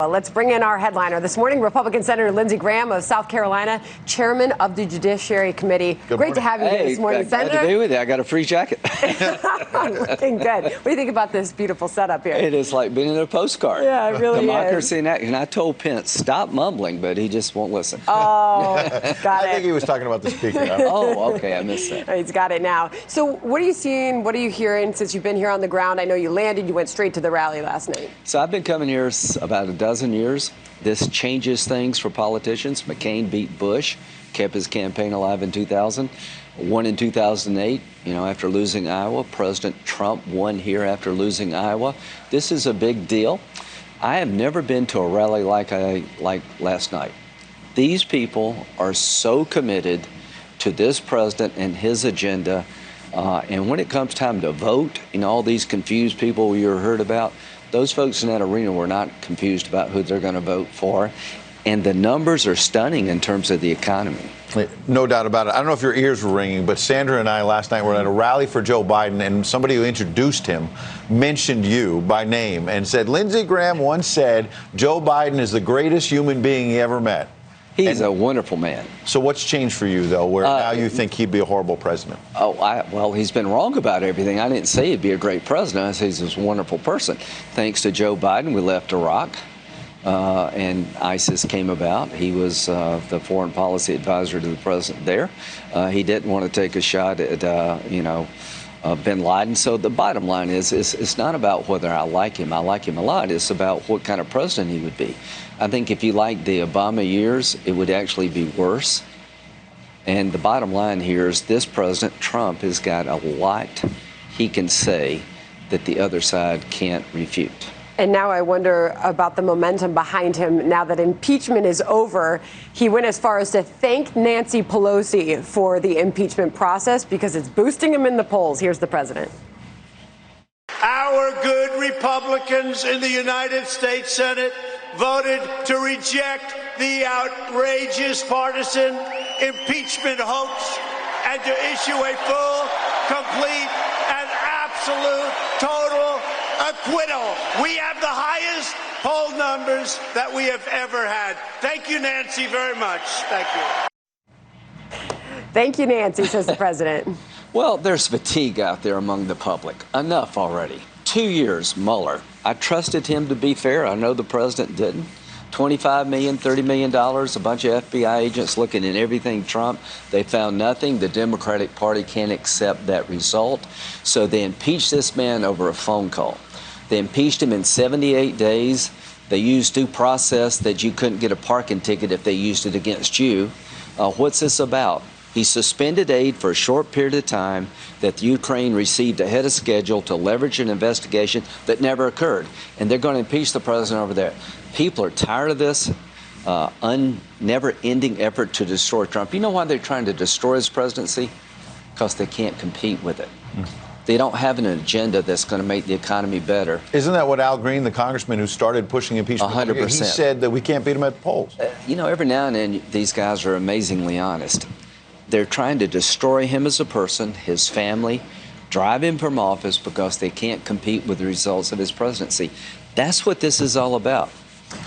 Well, let's bring in our headliner. This morning, Republican Senator Lindsey Graham of South Carolina, chairman of the Judiciary Committee. Great to have you here this morning, Senator. Glad to be with you. I got a free jacket. Looking good. What do you think about this beautiful setup here? It is like being in a postcard. Yeah, it really Democracy is. And I told Pence, stop mumbling, but he just won't listen. Oh, got it. I think he was talking about the speaker. Oh, okay, I missed that. He's got it now. So what are you seeing? What are you hearing since you've been here on the ground? I know you landed. You went straight to the rally last night. So I've been coming here about a dozen years. This changes things for politicians. McCain beat Bush, kept his campaign alive in 2000, won in 2008, after losing Iowa. President Trump won here after losing Iowa. This is a big deal. I have never been to a rally like last night. These people are so committed to this president and his agenda. And when it comes time to vote, all these confused people you heard about, those folks in that arena were not confused about who they're going to vote for. And the numbers are stunning in terms of the economy. No doubt about it. I don't know if your ears were ringing, but Sandra and I last night were at a rally for Joe Biden, and somebody who introduced him mentioned you by name and said, Lindsey Graham once said, Joe Biden is the greatest human being he ever met. He's a wonderful man. So what's changed for you, though, where now you think he'd be a horrible president? Well, he's been wrong about everything. I didn't say he'd be a great president. I said he's a wonderful person. Thanks to Joe Biden, we left Iraq, and ISIS came about. He was the foreign policy advisor to the president there. He didn't want to take a shot at, bin Laden. So the bottom line is, it's not about whether I like him. I like him a lot. It's about what kind of president he would be. I think if you like the Obama years, it would actually be worse. And the bottom line here is this President Trump has got a lot he can say that the other side can't refute. And now I wonder about the momentum behind him now that impeachment is over. He went as far as to thank Nancy Pelosi for the impeachment process because it's boosting him in the polls. Here's the president. Our good Republicans in the United States Senate voted to reject the outrageous partisan impeachment hoax and to issue a full, complete, and absolute total acquittal. We have the highest poll numbers that we have ever had. Thank you, Nancy, very much. Thank you. Thank you, Nancy, says the president. Well, there's fatigue out there among the public. Enough already. 2 years, Mueller. I trusted him to be fair. I know the president didn't. $25 million, $30 million, a bunch of FBI agents looking at everything Trump. They found nothing. The Democratic Party can't accept that result. So they impeached this man over a phone call. They impeached him in 78 days. They used due process that you couldn't get a parking ticket if they used it against you. What's this about? He suspended aid for a short period of time that the Ukraine received ahead of schedule to leverage an investigation that never occurred. And they're going to impeach the president over there. People are tired of this never-ending effort to destroy Trump. You know why they're trying to destroy his presidency? Because they can't compete with it. They don't have an agenda that's going to make the economy better. Isn't that what Al Green, the congressman who started pushing impeachment, 100%. He said that we can't beat him at the polls? Every now and then these guys are amazingly honest. They're trying to destroy him as a person, his family, drive him from office because they can't compete with the results of his presidency. That's what this is all about.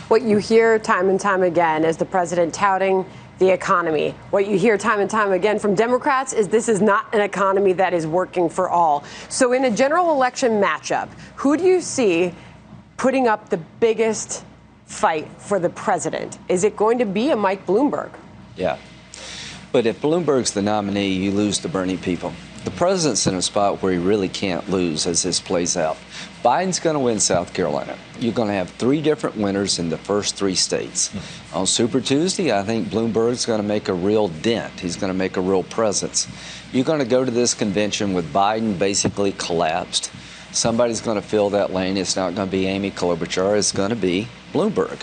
What you hear time and time again is the president touting the economy. What you hear time and time again from Democrats is this is not an economy that is working for all. So in a general election matchup, who do you see putting up the biggest fight for the president? Is it going to be a Mike Bloomberg? Yeah. But if Bloomberg's the nominee, you lose the Bernie people. The president's in a spot where he really can't lose as this plays out. Biden's going to win South Carolina. You're going to have 3 different winners in the first 3 states. On Super Tuesday, I think Bloomberg's going to make a real dent. He's going to make a real presence. You're going to go to this convention with Biden basically collapsed. Somebody's going to fill that lane. It's not going to be Amy Klobuchar. It's going to be Bloomberg.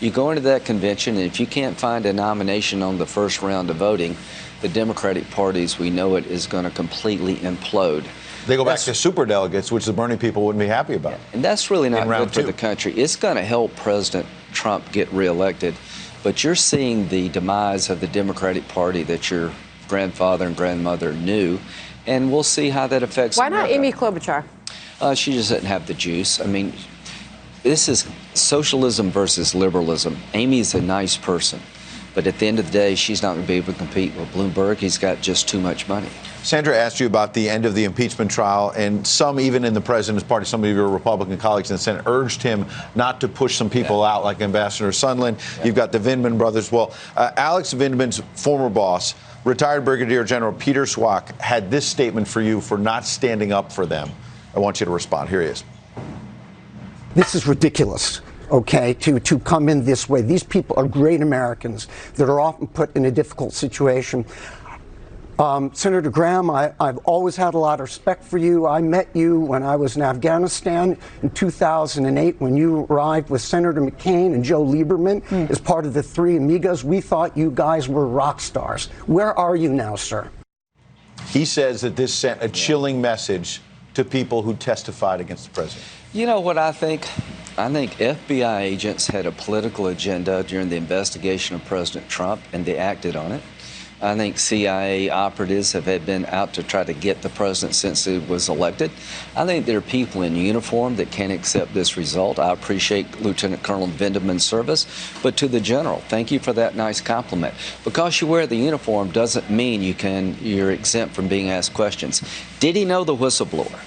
You go into that convention, and if you can't find a nomination on the first round of voting, the Democratic Party, as we know it, is going to completely implode. They go back to superdelegates, which the Bernie people wouldn't be happy about. And that's really not good for 2. the country. It's going to help President Trump get reelected. But you're seeing the demise of the Democratic Party that your grandfather and grandmother knew. And we'll see how that affects Why not America. Amy Klobuchar? She just doesn't have the juice. I mean, this is socialism versus liberalism. Amy's a nice person, but at the end of the day, she's not going to be able to compete with Bloomberg. He's got just too much money. Sandra asked you about the end of the impeachment trial, and some, even in the president's party, some of your Republican colleagues in the Senate urged him not to push some people out, like Ambassador Sondland. You've got the Vindman brothers. Well, Alex Vindman's former boss, retired Brigadier General Peter Schwach, had this statement for you for not standing up for them. I want you to respond. Here he is. This is ridiculous. Okay, to come in this way. These people are great Americans that are often put in a difficult situation. Senator Graham, I've always had a lot of respect for you. I met you when I was in Afghanistan in 2008 when you arrived with Senator McCain and Joe Lieberman as part of the Three Amigos. We thought you guys were rock stars. Where are you now, sir? He says that this sent a chilling message to people who testified against the president. You know what I think? I think FBI agents had a political agenda during the investigation of President Trump, and they acted on it. I think CIA operatives have been out to try to get the president since he was elected. I think there are people in uniform that can't accept this result. I appreciate Lieutenant Colonel Vindman's service, but to the general, thank you for that nice compliment. Because you wear the uniform doesn't mean you're exempt from being asked questions. Did he know the whistleblower?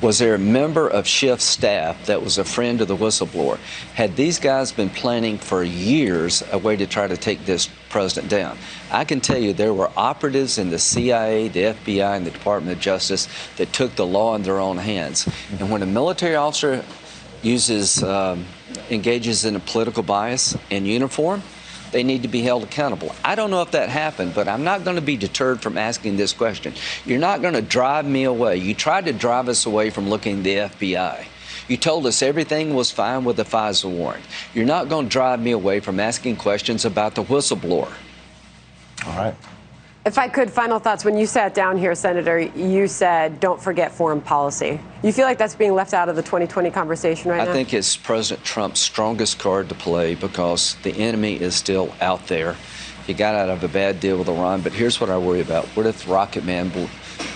Was there a member of Schiff's staff that was a friend of the whistleblower? Had these guys been planning for years a way to try to take this president down? I can tell you there were operatives in the CIA, the FBI, and the Department of Justice that took the law in their own hands. And when a military officer engages in a political bias in uniform, they need to be held accountable. I don't know if that happened, but I'm not going to be deterred from asking this question. You're not going to drive me away. You tried to drive us away from looking at the FBI. You told us everything was fine with the FISA warrant. You're not going to drive me away from asking questions about the whistleblower. All right. If I could, final thoughts. When you sat down here, Senator, you said, don't forget foreign policy. You feel like that's being left out of the 2020 conversation right now? I think it's President Trump's strongest card to play because the enemy is still out there. He got out of a bad deal with Iran, but here's what I worry about. What if Rocket Man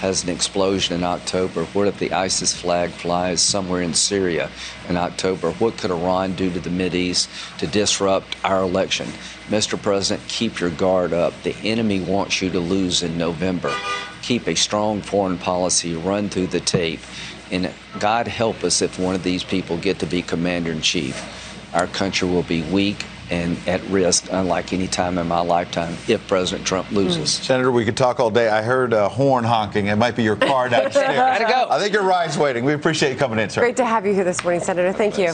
has an explosion in October? What if the ISIS flag flies somewhere in Syria in October? What could Iran do to the Mideast to disrupt our election? Mr. President, keep your guard up. The enemy wants you to lose in November. Keep a strong foreign policy, run through the tape, and God help us if one of these people get to be commander-in-chief. Our country will be weak and at risk, unlike any time in my lifetime, if President Trump loses. Senator, we could talk all day. I heard horn honking. It might be your car downstairs. Gotta go. I think your ride's waiting. We appreciate you coming in, sir. Great to have you here this morning, Senator. Thank you.